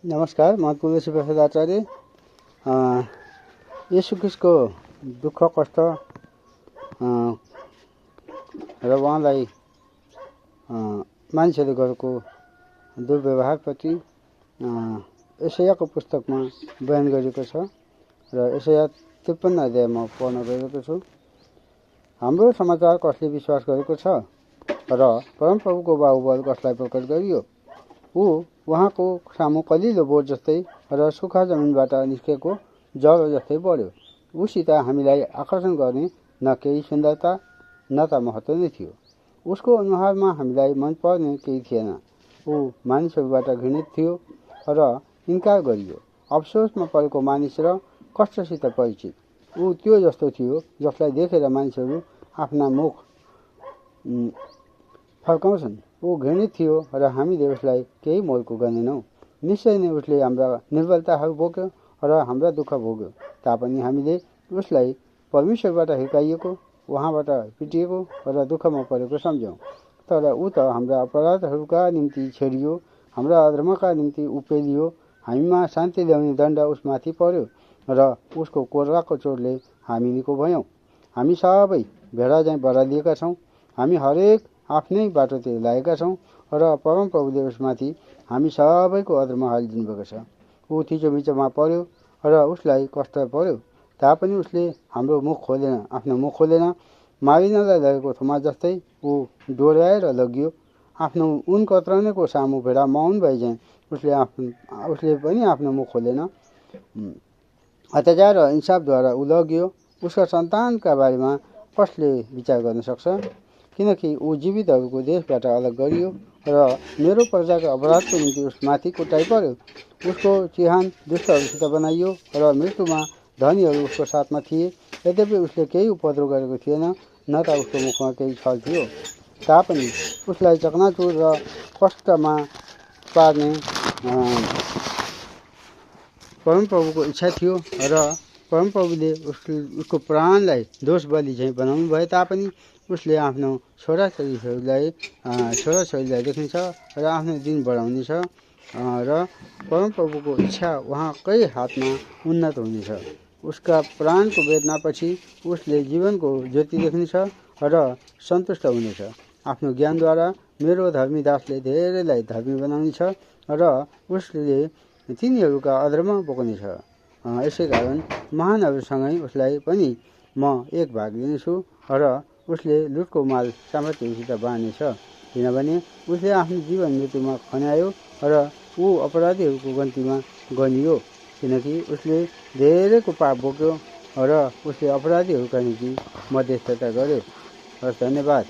नमस्कार, म तुलसी प्रसाद आचार्य। येशू ख्रीष्टको दुःख कष्ट र उहाँलाई मानिसहरूले गरेको दुर्व्यवहारप्रति यशायाको पुस्तकमा बयान गरिएको छ र यशाया 53 अध्यायमा पढ्न गएको छु। हाम्रो समाचार कसले विश्वास गरेको छ र परमप्रभुको बाहुबल कसलाई प्रकट गरियो। उहाँको सामु कलिलो बोट जस्तै र सुक्खा जमिनबाट निस्केको जल जस्तै बढ्यो। उसित हामीलाई आकर्षण गर्ने न केही सुन्दरता न त महत्त्व नै थियो। उसको अनुहारमा हामीलाई मन पर्ने केही थिएन। ऊ मानिसहरूबाट घृणित थियो र इन्कार गरियो, अफसोसमा परेको मानिस र कष्टसित परिचित। ऊ त्यो जस्तो थियो जसलाई देखेर मानिसहरू आफ्ना मुख फर्काउँछन्। ऊ घृणित थियो र हामीले उसलाई केही मोलको गर्नेनौँ। निश्चय नै उसले हाम्रा निर्बलताहरू बोक्यो र हाम्रा दुःख भोग्यो। तापनि हामीले उसलाई परमेश्वरबाट हिर्काइएको, उहाँबाट पिटिएको र दुःखमा परेको सम्झ्यौँ। तर ऊ त हाम्रा अपराधहरूका निम्ति छेडियो, हाम्रा अधर्मका निम्ति उपेलियो। हामीमा शान्ति ल्याउने दण्ड उसमाथि पर्यो र उसको कोर्राको चोटले हामी निको भयौँ। हामी सबै भेडा झैँ बरालिएका छौँ। हामी हरेक आफ्नै बाटोतिर लागेका छौँ र परमप्रभुले उसमाथि हामी सबैको अधर्म हालिदिनु भएको छ। ऊ थिचोमिचोमा पर्यो र उसलाई कष्ट पर्यो। तापनि उसले आफ्नो मुख खोलेन। मारिनलाई लगेको थोमा जस्तै ऊ डोर्याएर लगियो। आफ्नो उन कत्रनेको सामु भेडा मौन भए झैँ उसले पनि आफ्नो मुख खोलेन। अत्याचार र इन्साफद्वारा ऊ लगियो। उसका सन्तानका बारेमा कसले विचार गर्न सक्छ? किनकि ऊ जीवितहरूको देशबाट अलग गरियो र मेरो प्रजाको अपराधको निम्ति उसमाथि कुटाइ पर्यो। उसको चिहान दुष्टहरूसित बनाइयो र मृत्युमा धनीहरू उसको साथमा थिए। यद्यपि उसले केही उपद्रव गरेको थिएन, न त उसको मुखमा केही छल थियो। तापनि उसलाई चकनाचुर र कष्टमा पार्ने परमप्रभुको इच्छा थियो र परमप्रभुले उसको प्राणलाई दोष बलि झैँ बनाउनु भए तापनि उसले आफ्नो छोराछोरीलाई देख्नेछ र आफ्नो दिन बढाउनेछ र परमप्रभुको इच्छा उहाँकै हातमा उन्नत हुनेछ। उसका प्राणको वेदनापछि उसले जीवनको ज्योति देख्नेछ र सन्तुष्ट हुनेछ। आफ्नो ज्ञानद्वारा मेरो धर्मी दासले धेरैलाई धर्मी बनाउनेछ र उसले तिनीहरूका अधर्म बोक्नेछ। यसै कारण महानहरूसँगै उसलाई पनि म एक भाग दिनेछु र उसले लुटको माल सामर्थ्यसित बाँड्नेछ। किनभने उसले आफ्नो जीवन मृत्युमा खन्यायो र ऊ अपराधीहरूको गन्तीमा गनियो। किनकि उसले धेरैको पाप बोक्यो र उसले अपराधीहरूका निम्ति मध्यस्थता गर्यो। हस्, धन्यवाद।